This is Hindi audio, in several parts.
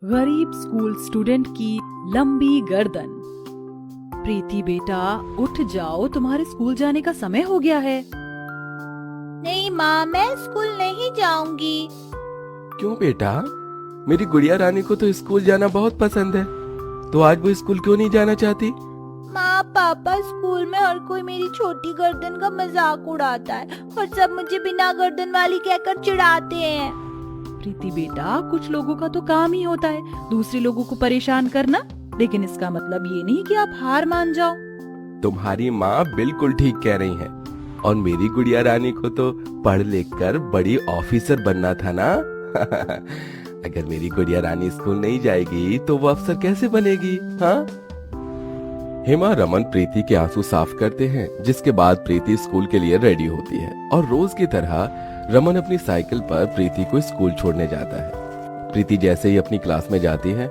गरीब स्कूल स्टूडेंट की लंबी गर्दन। प्रीति बेटा, उठ जाओ, तुम्हारे स्कूल जाने का समय हो गया है। नहीं माँ, मैं स्कूल नहीं जाऊंगी। क्यों बेटा? मेरी गुड़िया रानी को तो स्कूल जाना बहुत पसंद है, तो आज वो स्कूल क्यों नहीं जाना चाहती? माँ पापा, स्कूल में हर कोई मेरी छोटी गर्दन का मजाक उड़ाता है और सब मुझे बिना गर्दन वाली कहकर चिढ़ाते हैं। प्रीति बेटा, कुछ लोगों का तो काम ही होता है दूसरे लोगों को परेशान करना, लेकिन इसका मतलब ये नहीं कि आप हार मान जाओ। तुम्हारी माँ बिल्कुल ठीक कह रही है, और मेरी गुड़िया रानी को तो पढ़ लिख कर बड़ी ऑफिसर बनना था ना। अगर मेरी गुड़िया रानी स्कूल नहीं जाएगी तो वो अफसर कैसे बनेगी? हाँ? हेमा रमन प्रीति के आंसू साफ करते हैं, जिसके बाद प्रीति स्कूल के लिए रेडी होती है और रोज की तरह रमन अपनी साइकिल पर प्रीति को स्कूल छोड़ने जाता है। प्रीति जैसे ही अपनी क्लास में जाती है,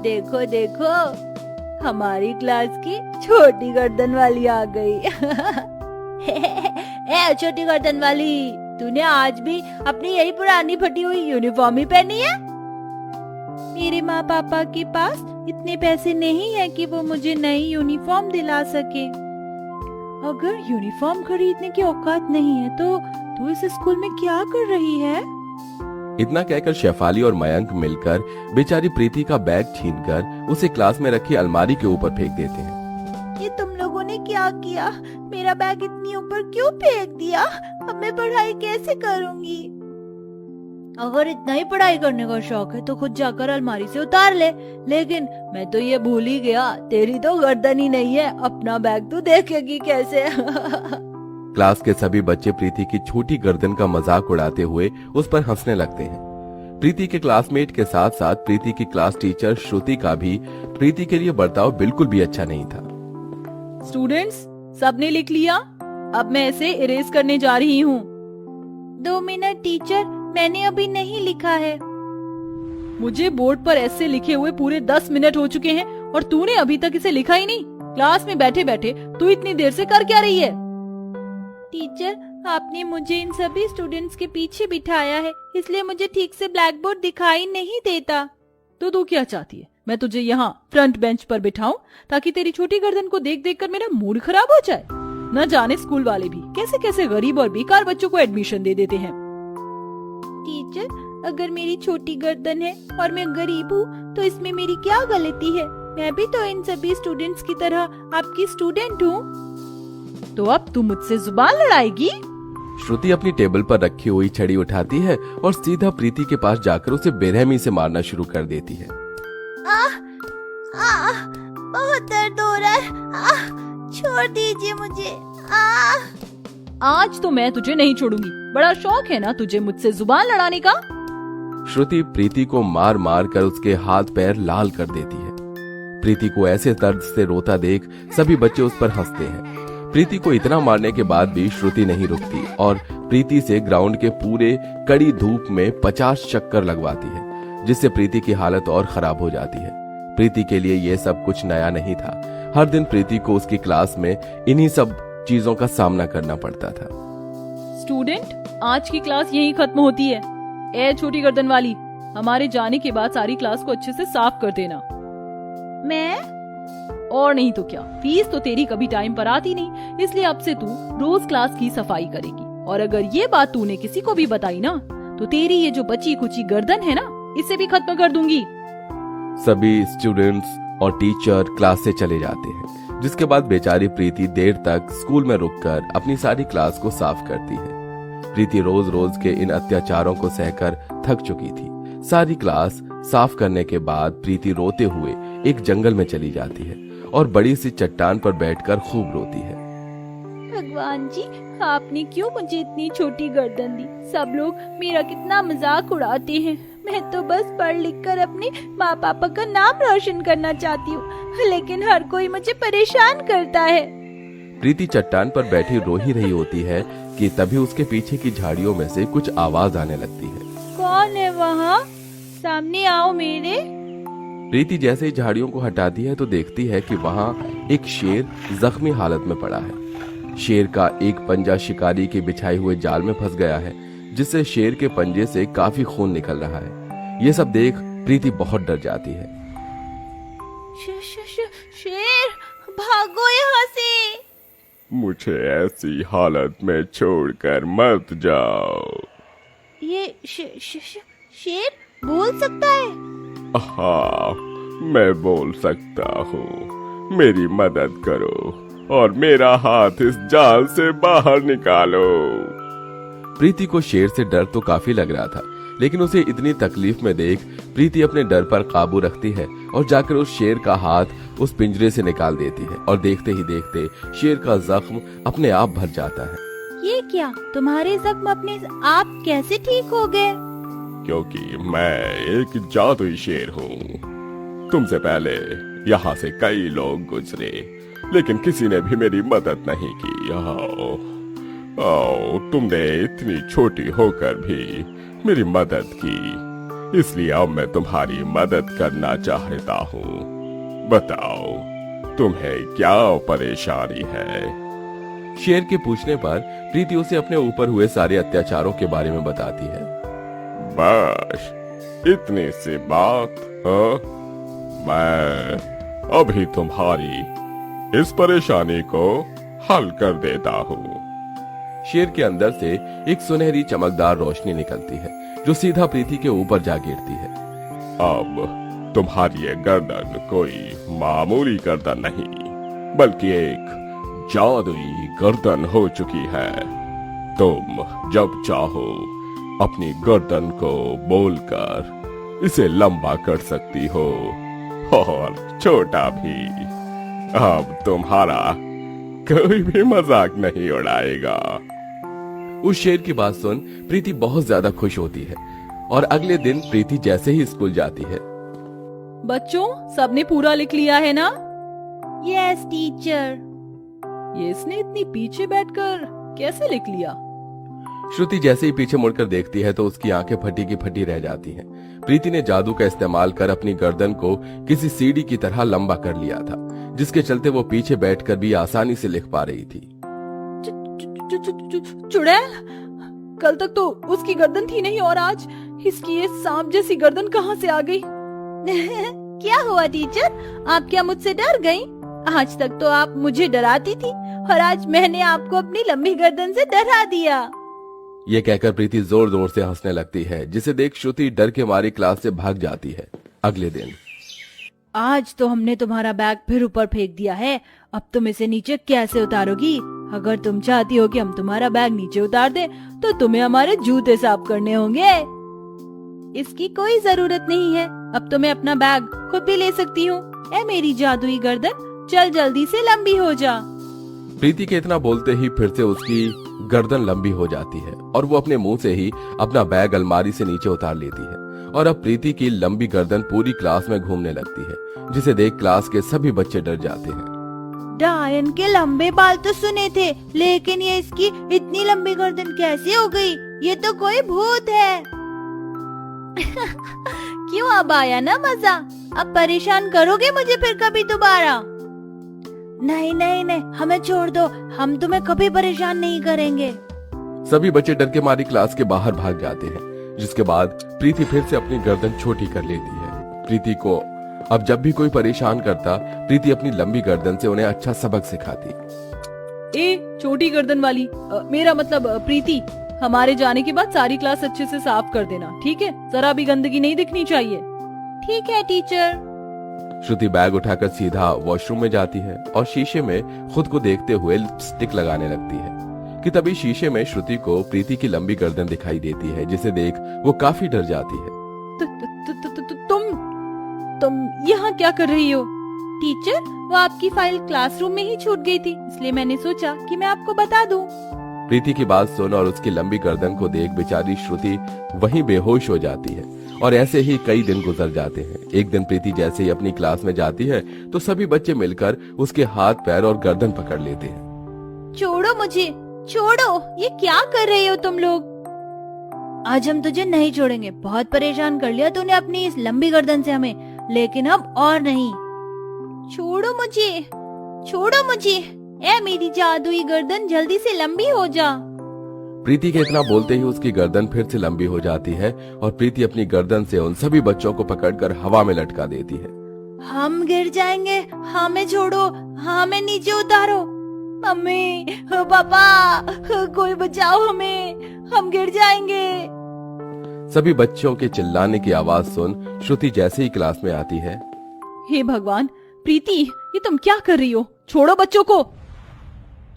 देखो देखो, हमारी क्लास की छोटी गर्दन वाली आ गई। ए छोटी गर्दन वाली, तूने आज भी अपनी यही पुरानी फटी हुई यूनिफॉर्म ही पहनी है? मेरे माँ पापा के पास इतने पैसे नहीं है कि वो मुझे नई यूनिफॉर्म दिला सके। अगर यूनिफॉर्म खरीदने की औकात नहीं है तो तू इस स्कूल में क्या कर रही है? इतना कहकर शेफाली और मयंक मिलकर बेचारी प्रीति का बैग छीनकर उसे क्लास में रखी अलमारी के ऊपर फेंक देते हैं। ये तुम लोगों ने क्या किया? मेरा बैग इतनी ऊपर क्यों फेंक दिया? अब मैं पढ़ाई कैसे करूंगी? अगर इतना ही पढ़ाई करने का शौक है तो खुद जाकर अलमारी से उतार ले। लेकिन मैं तो ये भूल ही गया, तेरी तो गर्दन ही नहीं है, अपना बैग तू देखेगी कैसे? क्लास के सभी बच्चे प्रीति की छोटी गर्दन का मजाक उड़ाते हुए उस पर हंसने लगते हैं। प्रीति के क्लासमेट के साथ साथ प्रीति की क्लास टीचर श्रुति का भी प्रीति के लिए बर्ताव बिल्कुल भी अच्छा नहीं था। स्टूडेंट्स, सबने लिख लिया? अब मैं इसे इरेज करने जा रही हूँ। 2 मिनट टीचर, मैंने अभी नहीं लिखा है। मुझे बोर्ड पर ऐसे लिखे हुए पूरे 10 मिनट हो चुके हैं और तूने अभी तक इसे लिखा ही नहीं। क्लास में बैठे बैठे तू इतनी देर से कर क्या रही है? टीचर, आपने मुझे इन सभी स्टूडेंट्स के पीछे बिठाया है, इसलिए मुझे ठीक से ब्लैक बोर्ड दिखाई नहीं देता। तो तू क्या चाहती है? मैं तुझे यहाँ फ्रंट बेंच पर बिठाऊं ताकि तेरी छोटी गर्दन को देख देख कर मेरा मूड खराब हो जाए? न जाने स्कूल वाले भी कैसे कैसे गरीब और बेकार बच्चों को एडमिशन दे देते हैं। टीचर, अगर मेरी छोटी गर्दन है और मैं गरीब हूँ तो इसमें मेरी क्या गलती है? मैं भी तो इन सभी स्टूडेंट्स की तरह आपकी स्टूडेंट हूँ। तो अब तू मुझसे जुबान लड़ाएगी? श्रुति अपनी टेबल पर रखी हुई छड़ी उठाती है और सीधा प्रीति के पास जाकर उसे बेरहमी से मारना शुरू कर देती है। बहुत दर्द हो रहा है। छोड़ दीजिए मुझे। आज तो मैं तुझे नहीं छोड़ूंगी। बड़ा शौक है ना तुझे मुझसे जुबान लड़ाने का? श्रुति प्रीति को मार मार कर उसके हाथ पैर लाल कर देती है। प्रीति को ऐसे दर्द से रोता देख सभी बच्चे उस पर हंसते हैं। प्रीति को इतना मारने के बाद भी श्रुति नहीं रुकती और प्रीति से ग्राउंड के पूरे कड़ी धूप में 50 चक्कर लगवाती है, जिससे प्रीति की हालत और खराब हो जाती है। प्रीति के लिए ये सब कुछ नया नहीं था। हर दिन प्रीति को उसकी क्लास में इन्हीं सब चीजों का सामना करना पड़ता था। स्टूडेंट, आज की क्लास यहीं खत्म होती है। ए छोटी गर्दन वाली, हमारे जाने के बाद सारी क्लास को अच्छे से साफ कर देना। मैं? और नहीं तो क्या, फीस तो तेरी कभी टाइम पर आती नहीं, इसलिए अब से तू रोज क्लास की सफाई करेगी। और अगर ये बात तूने किसी को भी बताई ना तो तेरी ये जो बची कुची गर्दन है ना, इसे भी खत्म कर दूंगी। सभी स्टूडेंट्स और टीचर क्लास से चले जाते हैं, जिसके बाद बेचारी प्रीति देर तक स्कूल में रुककर अपनी सारी क्लास को साफ करती है। प्रीति रोज रोज के इन अत्याचारों को सहकर थक चुकी थी। सारी क्लास साफ करने के बाद प्रीति रोते हुए एक जंगल में चली जाती है और बड़ी सी चट्टान पर बैठकर खूब रोती है। भगवान जी, आपने क्यों मुझे इतनी छोटी गर्दन दी? सब लोग मेरा कितना मजाक उड़ाते हैं। मैं तो बस पढ़ लिख कर अपने माँ पापा का नाम रोशन करना चाहती हूँ, लेकिन हर कोई मुझे परेशान करता है। प्रीति चट्टान पर बैठी रो ही रही होती है कि तभी उसके पीछे की झाड़ियों में से कुछ आवाज आने लगती है। कौन है वहाँ? सामने आओ मेरे। प्रीति जैसे ही झाड़ियों को हटाती है तो देखती है कि वहाँ एक शेर जख्मी हालत में पड़ा है। शेर का एक पंजा शिकारी के बिछाए हुए जाल में फंस गया है, जिससे शेर के पंजे से काफी खून निकल रहा है। ये सब देख प्रीति बहुत डर जाती है। शेर, भागो यहाँ से। मुझे ऐसी हालत में छोड़कर मत जाओ। ये शेर बोल सकता है? हाँ, मैं बोल सकता हूँ। मेरी मदद करो और मेरा हाथ इस जाल से बाहर निकालो। प्रीति को शेर से डर तो काफी लग रहा था, लेकिन उसे इतनी तकलीफ में देख प्रीति अपने डर पर काबू रखती है और जाकर उस शेर का हाथ उस पिंजरे से निकाल देती है और देखते ही देखते शेर का जख्म अपने आप भर जाता है। ये क्या, तुम्हारे जख्म अपने आप कैसे ठीक हो गए? क्योंकि मैं एक जादुई शेर हूँ। तुमसे पहले यहाँ से कई लोग गुजरे, लेकिन किसी ने भी मेरी मदद नहीं की। आओ, तुमने इतनी छोटी होकर भी मेरी मदद की, इसलिए अब मैं तुम्हारी मदद करना चाहता हूँ। बताओ, तुम्हें क्या परेशानी है? शेर के पूछने पर प्रीति उसे अपने ऊपर हुए सारे अत्याचारों के बारे में बताती है। बस इतनी सी बात? मैं अभी तुम्हारी इस परेशानी को हल कर देता हूँ। शेर के अंदर से एक सुनहरी चमकदार रोशनी निकलती है जो सीधा प्रीति के ऊपर जा गिरती है। अब तुम्हारी ये गर्दन कोई मामूली गर्दन नहीं, बल्कि एक जादुई गर्दन हो चुकी है। तुम जब चाहो अपनी गर्दन को बोलकर इसे लंबा कर सकती हो और छोटा भी। अब तुम्हारा कोई भी मजाक नहीं उड़ाएगा। उस शेर की बात सुन प्रीति बहुत ज्यादा खुश होती है और अगले दिन प्रीति जैसे ही स्कूल जाती है। बच्चों, सबने पूरा लिख लिया है ना? Yes teacher. ये इसने इतनी पीछे बैठकर कैसे लिख लिया? श्रुति जैसे ही पीछे मुड़कर देखती है तो उसकी आंखें फटी की फटी रह जाती हैं। प्रीति ने जादू का इस्तेमाल कर अपनी गर्दन को किसी सीढ़ी की तरह लंबा कर लिया था, जिसके चलते वो पीछे बैठकर भी आसानी से लिख पा रही थी। चुड़ैल, कल तक तो उसकी गर्दन थी नहीं और आज इसकी ये सांप जैसी गर्दन कहाँ से आ गई? क्या हुआ टीचर, आप क्या मुझसे डर गई? आज तक तो आप मुझे डराती थी और आज मैंने आपको अपनी लंबी गर्दन से डरा दिया। ये कहकर प्रीति जोर जोर से हंसने लगती है, जिसे देख श्रुति डर के मारी क्लास से भाग जाती है। अगले दिन, आज तो हमने तुम्हारा बैग फिर ऊपर फेंक दिया है, अब तुम इसे नीचे कैसे उतारोगी? अगर तुम चाहती हो कि हम तुम्हारा बैग नीचे उतार दें, तो तुम्हें हमारे जूते साफ करने होंगे। इसकी कोई जरूरत नहीं है, अब तो मैं अपना बैग खुद भी ले सकती हूँ। ऐ मेरी जादुई गर्दन, चल जल्दी से लंबी हो जा। प्रीति के इतना बोलते ही फिर से उसकी गर्दन लंबी हो जाती है और वो अपने मुंह से ही अपना बैग अलमारी से नीचे उतार लेती है और अब प्रीति की लंबी गर्दन पूरी क्लास में घूमने लगती है, जिसे देख क्लास के सभी बच्चे डर जाते हैं। डायन के लंबे बाल तो सुने थे, लेकिन ये इसकी इतनी लंबी गर्दन कैसे हो गई? ये तो कोई भूत है। क्यों, अब आया ना मजा? अब परेशान करोगे मुझे फिर कभी दोबारा? नहीं नहीं नहीं, हमें छोड़ दो, हम तुम्हें कभी परेशान नहीं करेंगे। सभी बच्चे डर के मारे क्लास के बाहर भाग जाते हैं, जिसके बाद प्रीति फिर से अपनी गर्दन छोटी कर लेती है। प्रीति को अब जब भी कोई परेशान करता, प्रीति अपनी लंबी गर्दन से उन्हें अच्छा सबक सिखाती। ए छोटी गर्दन वाली, मेरा मतलब प्रीति, हमारे जाने के बाद सारी क्लास अच्छे से साफ कर देना, ठीक है? जरा भी गंदगी नहीं दिखनी चाहिए। ठीक है टीचर। श्रुति बैग उठाकर सीधा वॉशरूम में जाती है और शीशे में खुद को देखते हुए लिपस्टिक लगाने लगती है कि तभी शीशे में श्रुति को प्रीति की लंबी गर्दन दिखाई देती है, जिसे देख वो काफी डर जाती है। तुम यहाँ क्या कर रही हो? टीचर, वो आपकी फाइल क्लासरूम में ही छूट गई थी, इसलिए मैंने सोचा कि मैं आपको बता दूं। प्रीति की बात सुन और उसकी लंबी गर्दन को देख बेचारी श्रुति वहीं बेहोश हो जाती है और ऐसे ही कई दिन गुजर जाते हैं। एक दिन प्रीति जैसे ही अपनी क्लास में जाती है तो सभी बच्चे मिलकर उसके हाथ, पैर और गर्दन पकड़ लेते हैं। छोड़ो मुझे, छोड़ो, ये क्या कर रहे हो तुम लोग? आज हम तुझे नहीं छोड़ेंगे, बहुत परेशान कर लिया तूने अपनी इस लंबी गर्दन से हमें, लेकिन अब और नहीं। छोड़ो मुझे, छोड़ो मुझे। ए मेरी जादुई गर्दन, जल्दी से लंबी हो जा। प्रीति के इतना बोलते ही उसकी गर्दन फिर से लंबी हो जाती है और प्रीति अपनी गर्दन से उन सभी बच्चों को पकड़कर हवा में लटका देती है। हम गिर जाएंगे, हमें छोड़ो, हमें नीचे उतारो। मम्मी, पापा, कोई बचाओ हमें, हम गिर जाएंगे। सभी बच्चों के चिल्लाने की आवाज सुन श्रुति जैसे ही क्लास में आती है। हे भगवान, प्रीति ये तुम क्या कर रही हो? छोड़ो बच्चों को।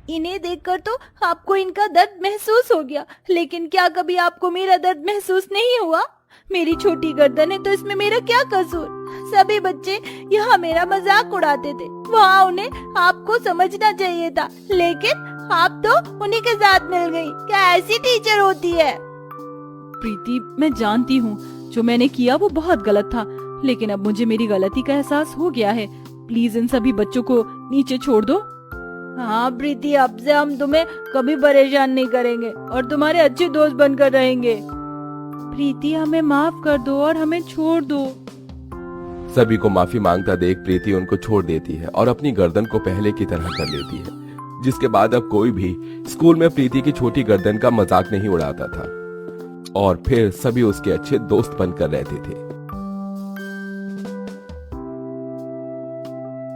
इन्हें देखकर तो आपको इनका दर्द महसूस हो गया, लेकिन क्या कभी आपको मेरा दर्द महसूस नहीं हुआ? मेरी छोटी गर्दन है तो इसमें मेरा क्या कसूर? सभी बच्चे यहाँ मेरा मजाक उड़ाते थे, वहाँ उन्हें आपको समझना चाहिए था, लेकिन आप तो उन्हीं के साथ मिल गई। क्या ऐसी टीचर होती है? प्रीति, मैं जानती हूँ जो मैंने किया वो बहुत गलत था, लेकिन अब मुझे मेरी गलती का एहसास हो गया है। प्लीज इन सभी बच्चों को नीचे छोड़ दो। हाँ प्रीति, अब से हम तुम्हें कभी परेशान नहीं करेंगे और तुम्हारे अच्छे दोस्त बनकर रहेंगे। प्रीति, हमें माफ कर दो और हमें छोड़ दो। सभी को माफी मांगता देख प्रीति उनको छोड़ देती है और अपनी गर्दन को पहले की तरह कर लेती है, जिसके बाद अब कोई भी स्कूल में प्रीति की छोटी गर्दन का मजाक नहीं उड़ाता था और फिर सभी उसके अच्छे दोस्त बनकर रहते थे।